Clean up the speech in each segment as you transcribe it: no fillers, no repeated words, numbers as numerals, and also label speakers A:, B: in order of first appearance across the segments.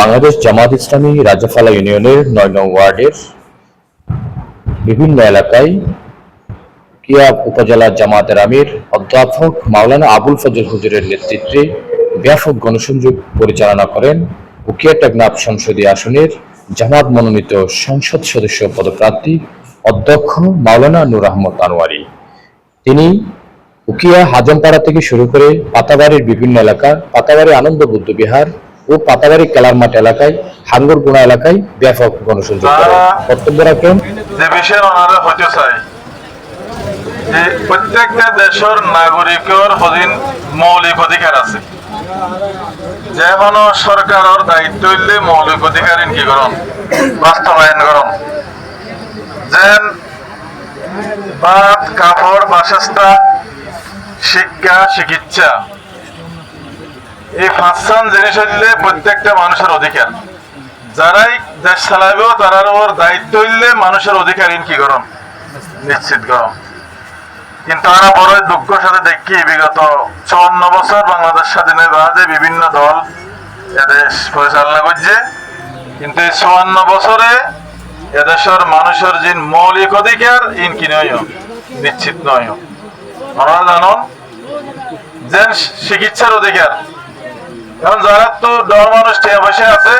A: বাংলাদেশ জামাত ইসলামী রাজাফালা ইউনিয়নের ৯ নং ওয়ার্ডের বিভিন্ন এলাকায় কিয়া উপজেলা জামায়াতের আমির অধ্যাপক মাওলানা আবুল ফজল হুজুরের নেতৃত্বে ব্যাপক গণসংযোগ পরিচালনা করেন উকিয়া টেকনাফ সংসদীয় আসনের জামাত মনোনীত সংসদ সদস্য পদপ্রার্থী অধ্যক্ষ মাওলানা নূর আহমদ আনোয়ারি। তিনি উকিয়া হাজমপাড়া থেকে শুরু করে পাতাবাড়ির বিভিন্ন এলাকা, পাতাবাড়ি আনন্দ বুদ্ধ বিহার ও পাতাবাড়ি কেলার মাঠ এলাকায়, হাঙ্গরগুনা এলাকায় ব্যাপক গণসংযোগ করেন। বক্তব্য রাখেন
B: যে বিষয়ে ওনারা হতে চায় যে প্রত্যেকটা দেশের নাগরিকের মৌলিক অধিকার আছে, যে কোনো সরকারের দায়িত্ব হইলে মৌলিক অধিকার ইনকিকরণ বাস্তবায়ন করণ, যেন ভাত কাপড় বাসস্থান শিক্ষা চিকিৎসা এই পাঁচজন জিনিস হইলে প্রত্যেকটা মানুষের অধিকার। যারাই দেশ চালাবে তারার ওর দায়িত্ব হইলে মানুষের অধিকার ইনকিকরণ নিশ্চিত করণ। কিন্তু আমরা বড় দুঃখের সাথে দেখি বিগত ৫৪ বছর বাংলাদেশ স্বাধীনের বাদে বিভিন্ন দল এদেশ পরিচালনা করছে, কিন্তু এই ৫৪ বছরে এদেশের মানুষের যে মৌলিক অধিকার ইনকি নয়, নিশ্চিত নয়। আপনারা জানো যে চিকিৎসার অধিকার, কারণ যারা তো ডর মানুষ টিয়া বসে আছে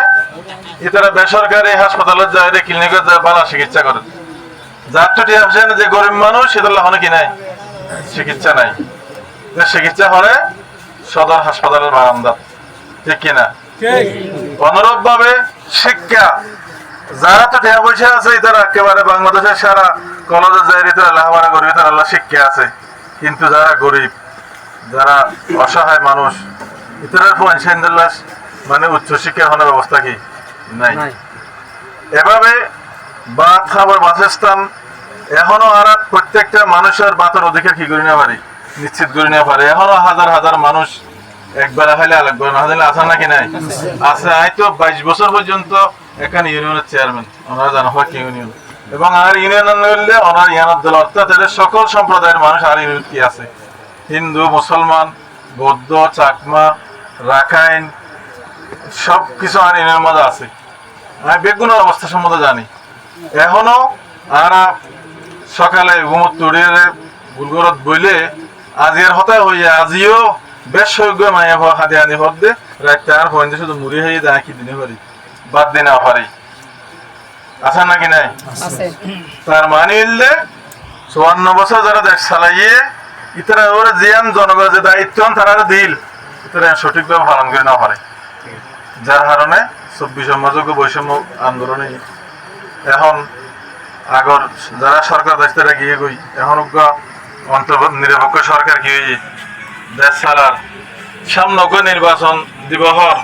B: এটারা বেসরকারি হাসপাতালে যায়, ক্লিনিকে যায়, ভালো চিকিৎসা করে। যার তো টিয়া বসে যে গরিব মানুষ সেটার লাগানো কি নাই, চিকিৎসা নাই। চিকিৎসা হলে সদর হাসপাতালের বারান্দা, ঠিক কিনা? অনুরূপ ভাবে শিক্ষা, যারা তো টিয়া বসে আছে তারা একেবারে বাংলাদেশের সারা কলেজে যায়, তারা লেখাপড়া করবে, তারা শিক্ষা আছে। কিন্তু যারা গরিব, যারা অসহায় মানুষ, ইতরের পয়সাল্লাস মানে উচ্চশিক্ষার হওয়ার ব্যবস্থা কি নাই। এভাবে ভাত খাবার বাসস্থান এখনো আর প্রত্যেকটা মানুষের বাতের অধিকার কি করে না পারি, নিশ্চিত করে না পারে। এখনো হাজার হাজার মানুষ একবার খাইলে আরেকবার না খাইলে আছে নাকি নাই আছে। হয়তো ২২ বছর পর্যন্ত এখানে ইউনিয়নের চেয়ারম্যান, ওনারা জানা হয় কি ইউনিয়ন, এবং আর ইউনিয়ন হইলে ওনার ইয়ানদ্দল, অর্থাৎ এদের সকল সম্প্রদায়ের মানুষ আর ইউনিয়ন কি আছে, হিন্দু, মুসলমান, বৌদ্ধ, চাকমা, রাখাইন, সব কিছু আর ইউনিয়নের মধ্যে আছে। আমি বেগুনের অবস্থা সম্বন্ধে জানি। এখনো আর সকালে ঘুমত তুড়িয়ে গুলগরত বইলে আজিয়ার হতায় হইয়া আজিও বেশ সৈক্য মাইয়া হওয়া হাতে আনি হত দে রাখতে আর হইতে শুধু মুড়ি হয়ে যায় কি দিনে পারি বাদ দিনে পারি আছে নাকি নাই? তার মানে হইলে ৫৪ বছর যারা দেশ চালাইয়ে ইতারা ওরা জিয়ান জনগণের যে দায়িত্ব তারা দিল ইতারা সঠিকভাবে পালন করে না পারে, যার কারণে ২৪ সমাজক বৈষম্য আন্দোলনে এখন আগর যারা সরকার দেশ তারা গিয়ে গই এখন নিরপেক্ষ সরকার কি দেশ চালার সামনে নির্বাচন দিবহর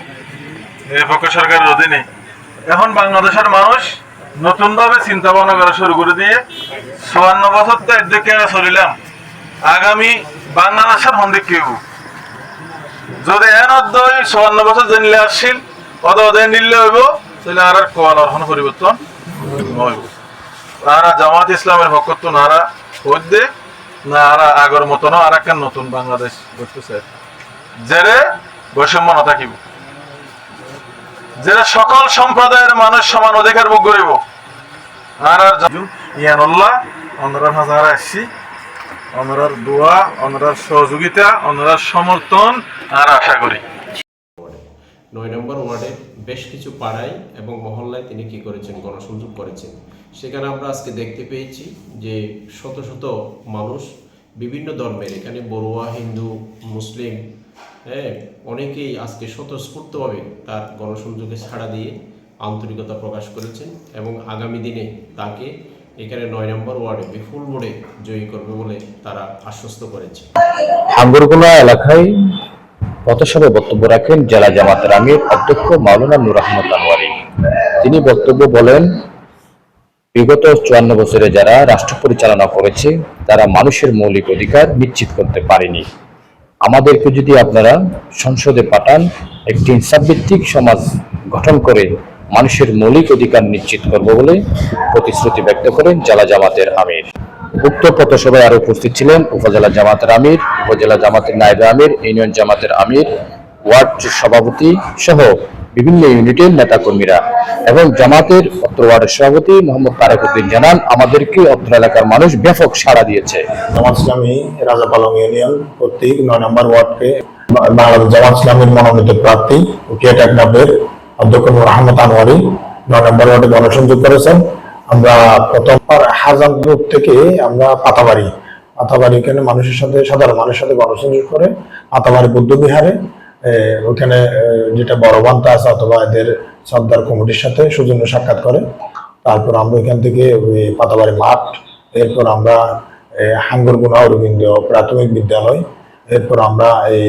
B: নিরপেক্ষ সরকারের অধীনে এখন বাংলাদেশের মানুষ নতুন ভাবে চিন্তা ভাবনা করা শুরু করে দিয়ে ৫৪ বছর তো একদিকে চলিলাম, আগামী বাংলাদেশের হন্দিক কি হইব যদি এন অধ্যয় ৫৪ বছর জানিলে আসছিল অদয় নিলে হইব, তাহলে আর কোয়ালার কোনো পরিবর্তন হইব। তারা জামাত ইসলামের পক্ষ তো নারা হইতে না আর আগের মতন আর একটা নতুন বাংলাদেশ করতে চাই, জেরে বৈষম্য না থাকিব, যেটা সকল সম্প্রদায়ের মানুষ সমান অধিকার ভোগ করিব। আর আর ইয়ানুল্লাহ অনরার হাজারা আসছি, অনরার দোয়া, অনরার সহযোগিতা, অনরার সমর্থন আর আশা করি।
C: ৯ নম্বর ওয়ার্ডে বেশ কিছু পাড়ায় এবং মহল্লায় তিনি কি করেছেন, গণসংযোগ করেছেন। সেখানে আমরা আজকে দেখতে পেয়েছি যে শত শত মানুষ বিভিন্ন ধর্মের, এখানে বড়ুয়া, হিন্দু, মুসলিম, অনেকেই আজকে স্বতঃস্ফূর্তভাবে তার গণসংযোগে ছাড়া দিয়ে আন্তরিকতা প্রকাশ করেছেন এবং আগামী দিনে তাকে এখানে ৯ নম্বর ওয়ার্ডে বিপুল ভোটে জয়ী করবে বলে তারা আশ্বস্ত করেছে।
A: হাঙ্গরগুনা এলাকায় পথসভায় বক্তব্য রাখেন জেলা জামাতের আমির অধ্যক্ষ মাওলানা নূর আহমদ আনোয়ারি। তিনি বক্তব্য বলেন, বিগত ৫৪ বছরে যারা রাষ্ট্র পরিচালনা করেছে তারা মানুষের মৌলিক অধিকার নিশ্চিত করতে পারেনি। আমাদেরকে যদি আপনারা সংসদে পাঠান, একটি ইনসাফভিত্তিক সমাজ গঠন করে মানুষের মৌলিক অধিকার নিশ্চিত করব বলে প্রতিশ্রুতি ব্যক্ত করেন জেলা জামাতের আমির। উক্ত পথসভায় আরো উপস্থিত ছিলেন উপজেলা জামাতের আমির, উপজেলা জামাতের নায়েবে আমির, ইউনিয়ন জামাতের আমির, ওয়ার্ড সভাপতি সহ বিভিন্ন ইউনিটের নেতাকর্মীরা এবং জামাতের অত্র ওয়ার্ডের সভাপতি মোহাম্মদ তারেক উদ্দিন জানান, আমাদেরকে অত্র এলাকার মানুষ ব্যাপক সাড়া দিয়েছে।
D: জামাত ইসলামী রাজাপালং ইউনিয়ন কর্তৃক 9 নম্বর ওয়ার্ডকে বাংলাদেশ জামাত ইসলামীর মনোনীত প্রার্থী উকিয়াট এক নবের অধ্যক্ষ নূর আহমদ আনোয়ারি 9 নম্বর ওয়ার্ডে গণসংযোগ করেছেন। আমরা প্রথমবার হাজান গ্রুপ থেকে আমরা পাতাবাড়ি এখানে মানুষের সাথে, সাধারণ মানুষের সাথে গণসংযোগ করে পাতাবাড়ি বৌদ্ধ বিহারে ওখানে যেটা বড় বান্তা আছে অথবা এদের সর্দার কমিটির সাথে সৌজন্য সাক্ষাৎ করে। তারপর আমরা এখান থেকে পাতাবাড়ি মাঠ, এরপর আমরা হাঙ্গরগুনা অরবিন্দ প্রাথমিক বিদ্যালয়, এরপর আমরা এই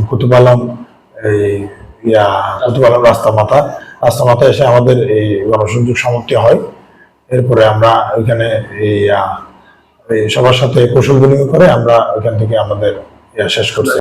D: কুতুব আলম রাস্তা মাথা এসে আমাদের এই গণসংযোগ সমাপ্তি হয়। এরপরে আমরা ওইখানে এই সবার সাথে কৌশল বিনিময় করে আমরা ওইখান থেকে আমাদের শেষ করছি।